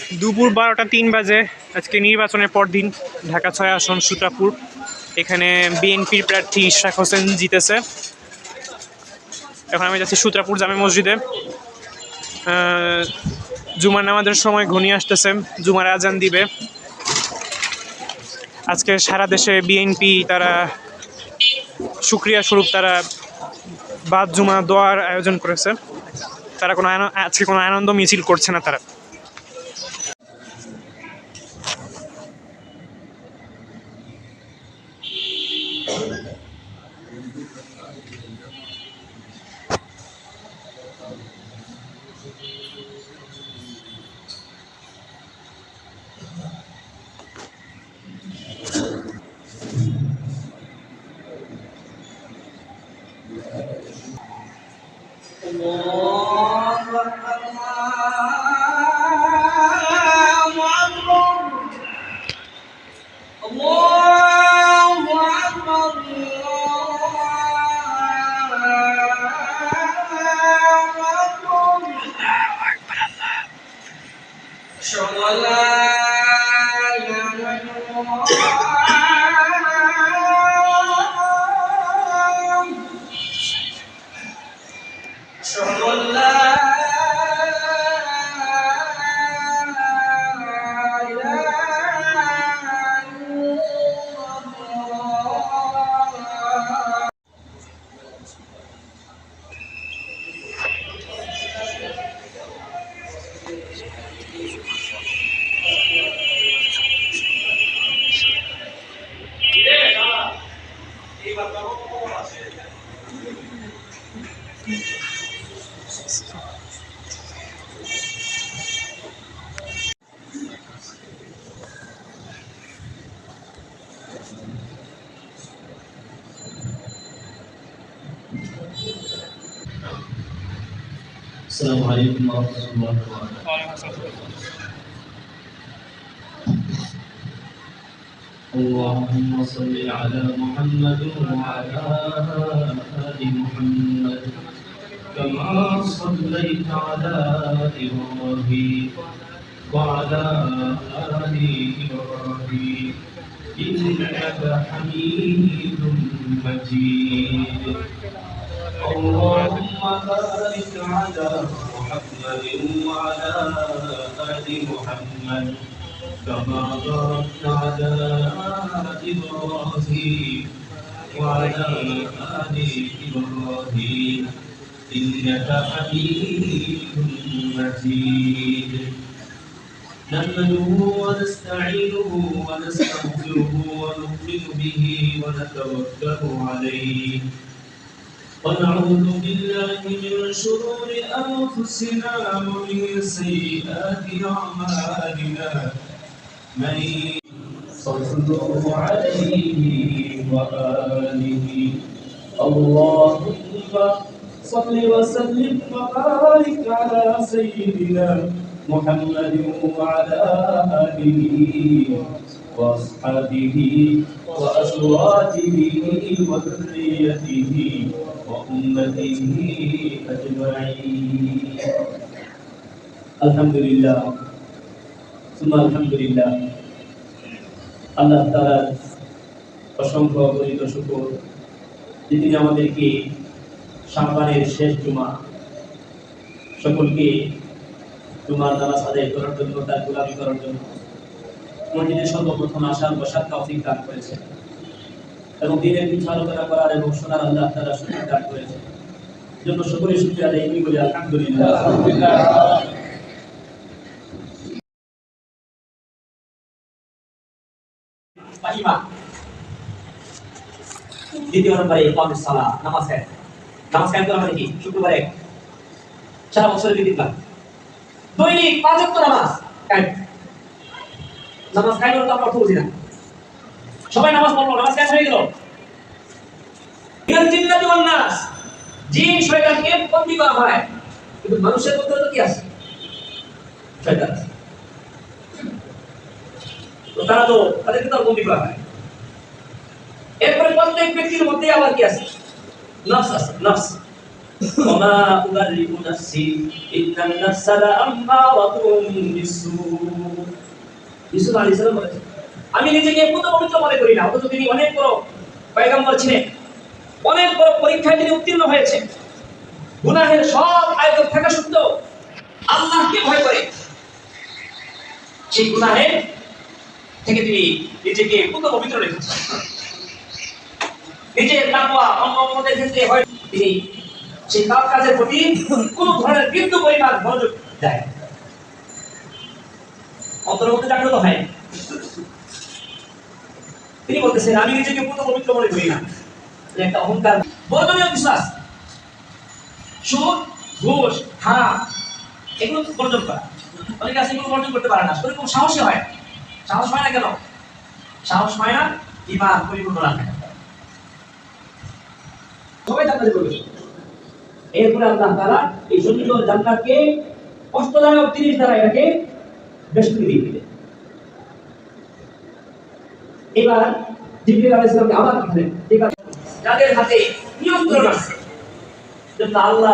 দুপুর 12টা 3 বাজে। আজকে নির্বাচনের পর দিন ঢাকা 6 আসন সূত্রাপুর। এখানে বিএনপির প্রার্থী ইশরাক হোসেন জিতেছে। এখন আমি যাচ্ছি সূত্রাপুর জামে মসজিদে। জুমার নামাজের সময় ঘনিয়ে আসতেছে, জুমার আজান দিবে। আজকে সারা দেশে বিএনপি তারা শুকরিয়া স্বরূপ তারা বাদ জুমা দোয়ার আয়োজন করেছে। তারা আজকে কোনো আনন্দ মিছিল করছে না তারা। السلام عليكم ورحمة الله وبركاته. اللهم صل على محمد وعلى آل محمد كما صليت على إبراهيم وعلى آل إبراهيم إنك حميد مجيد. اللهم بارك على محمد وعلى آل محمد كما باركت على إبراهيم وعلى آل إبراهيم إنك حميد مجيد. نحمده ونستعينه ونستغفره ونؤمن به ونتوكل عليه ونعوذ بالله من شرور أنفسنا ومن سيئات أعمالنا من صلى الله عليه وآله. اللهم صل وسلم وبارك على سيدنا محمد وعلى آله وأصحابه وأزواجه وذريته وأمته أجمعين. الحمد لله ثم الحمد لله. আল্লাহ তাআলার অসংখ্য অগণিত শুকর যে তিনি আমাদেরকে শাবানের শেষ জুমা সকলকে জুমার নামাজ আদায় করার জন্য, তার গোলামি করার জন্য মসজিদে সর্বপ্রথম আসার বসার তৌফিক দান করেছেন এবং দিনের কিছু আলোচনা করার এবং শোনার আল্লাহ তাআলা সুযোগ দান করেছেন। জন্য সকলের শুকরিয়া আদায় করি, বলি আলহামদুলিল্লাহ। ফাহিমা দ্বিতীয় নম্বরে ইকামুস সালাহ, নামাজ কায়েম করা মানে কি? শুক্রবারে সারা বছরের বিধিবিধান দৈনিক 5 ওয়াক্ত নামাজ কায়েম। নামাজ কায়েম করতে আমরা বুঝি না, সবাই নামাজ পড়লো, নামাজ কায়েম হয়ে গেল। মিনাল জিন্নাতি ওয়ান নাস, জিন শয়তানকে বন্দী করা হয়, কিন্তু মানুষের মধ্যে তো কি আছে? শয়তান। তো তারা তো তাদেরকে তো বন্দী করা হয়। এরপরে প্রত্যেক ব্যক্তির মধ্যে আবার কি আছে? নফস আছে, নফস। ওমা উবাররিউ নাফসি ইন্নান নাফসা লাআম্মারাতুন বিসসু। ইউসুফ আলাইহিস সালাম বলেছেন, আমি নিজেকে পুত পবিত্র মনে করি না, অথচ তিনি অনেক বড় পয়গম্বর ছিলেন, অনেক বড় পরীক্ষায় তিনি উত্তীর্ণ হয়েছেন। গুনাহের সব আয়োজন থাকা সত্ত্বেও আল্লাহকে ভয় করে সেই গুনাহের থেকে তিনি নিজেকে পুত পবিত্র রেখেছেন। নিজের তাকওয়া অন্যদের ক্ষেত্রে হয় তিনি সেই পাপ কাজের প্রতি কোনো ধরনের বিন্দু পরিমাণ মনোযোগ দেয়, অন্তরের মধ্যে জাগ্রত হয়। তিনি বলতেছেন, আমি নিজেকে পুত পবিত্র মনে করি না, একটা অহংকার বর্জনীয় বিশ্বাস। সুদ, ঘুষ, হারাম এগুলো বর্জন করা, অনেকে আছে এগুলো বর্জন করতে পারে না, শরীর খুব সাহসী হয়। সাহস হয় না কেন? সাহস হয় না ঈমান পরিপূর্ণ রাখে। সবাই জান্নাতে প্রবেশ করবে। এরপরে আল্লাহ তাআলা এই সুন্দর জান্নাতকে কষ্টদায়ক জিনিস দ্বারা এটাকে বেষ্টনী দিয়ে দিলেন। এবার জিবরিল আলাইহিস সালামকে আবার পাঠালেন, এবার যাদের হাতে নিয়ন্ত্রণ আছে, যেন আল্লাহ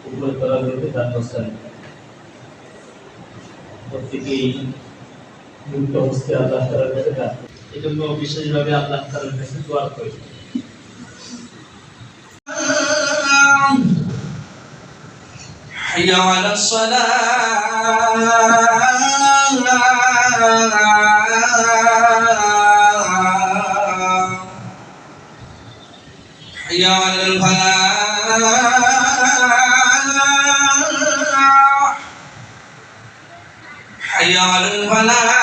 উপরে করা হয়েছে তার দর্শন প্রত্যেকেই মুক্ত অবস্থায় আল্লাহ তাআলার কাছে ডাক। এই জন্য বিশেষভাবে আল্লাহ তাআলার কাছে দোয়া করি। حي على الصلاة حي على الفلاح حي على الفلاح.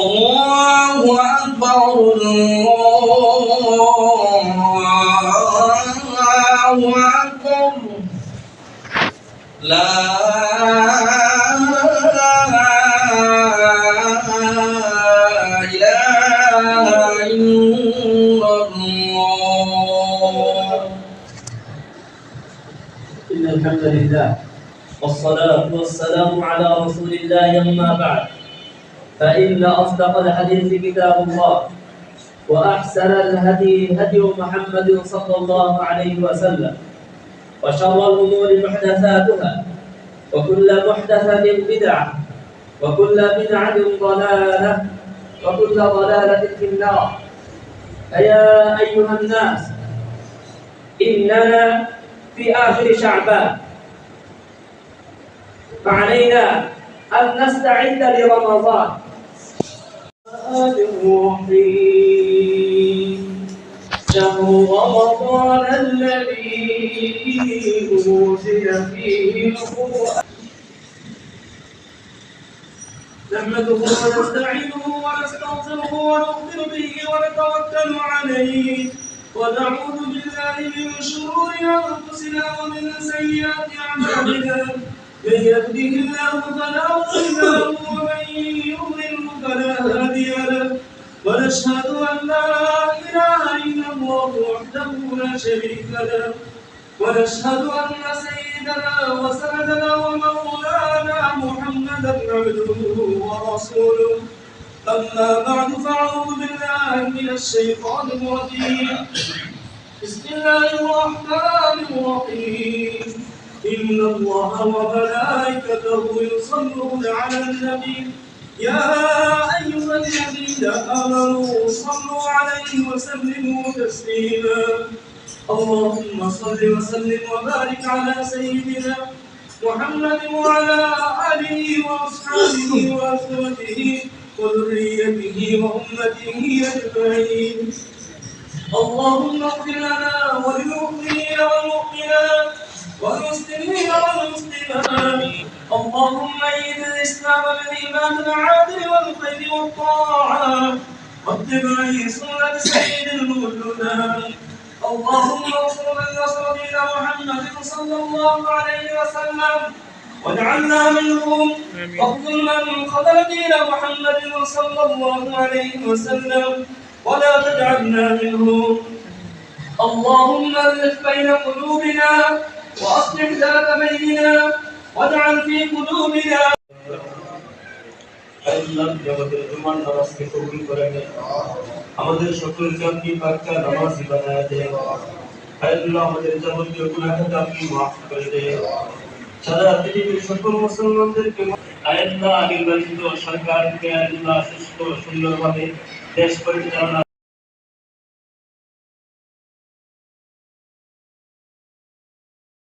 الله أكبر الله أكبر لا إله إلا الله. إن الحمد لله والصلاة والسلام على رسول الله، أما بعد، فإن أصدق الحديث كتاب الله، وأحسن الهدي هدي محمد صلى الله عليه وسلم، وشر الأمور محدثاتها، وكل محدثة بدعة، وكل بدعة ضلالة، وكل ضلالة في النار. فيا أيها الناس، إننا في آخر شعبان، فعلينا أن نستعد لرمضان. الرحيم شهر رمضان الذي أنزل فيه القرآن نحمده ونستعينه ونستغفره ونؤمن به ونتوكل عليه ونعوذ بالله من شرور أنفسنا ومن سيئات أعمالنا، من يهده الله فلا مضل له ومن يضلل فلا هادي له، ونشهد أن لا إله إلا الله وحده لا شريك له، ونشهد أن سيدنا وسندنا ومولانا محمدا عبده ورسوله. أما بعد، فأعوذ بالله من الشيطان الرجيم. بسم الله الرحمن الرحيم. إن الله وملائكته يصلون على النبي، يا أيها الذين آمنوا صلوا عليه وسلموا تسليما. اللهم صل وسلم وبارك على سيدنا محمد وعلى آله وأصحابه وأزواجه وذريته وأمته أجمعين. اللهم اغفر لنا وللمؤمنين والمؤمنات والمسلمين والمسلمات. اللهم أيد الإسلام بالإيمان العادل والخير والطاعة واتباع سنة سيد الموجودات. اللهم انصر من نصر دين محمد صلى الله عليه وسلم واجعلنا منهم، واخذل من خذل دين محمد صلى الله عليه وسلم ولا تجعلنا منهم. اللهم ألف بين قلوبنا وأصلح ذات بيننا واجعل في قلوبنا আল্লাহ আমাদের জুমার নামাজকে কবুল করে নেন আমাদের সকল জাতি পাক্কা নামাজি বানায় দেন আল্লাহ আমাদের যাবতীয় গুনাহকে আপনি মাফ করে দেন সারা পৃথিবীর সকল মুসলমানদেরকে আল্লাহ নির্বাচিত সরকারকে আল্লাহ সুস্থ সুন্দরভাবে দেশ পরিচালনা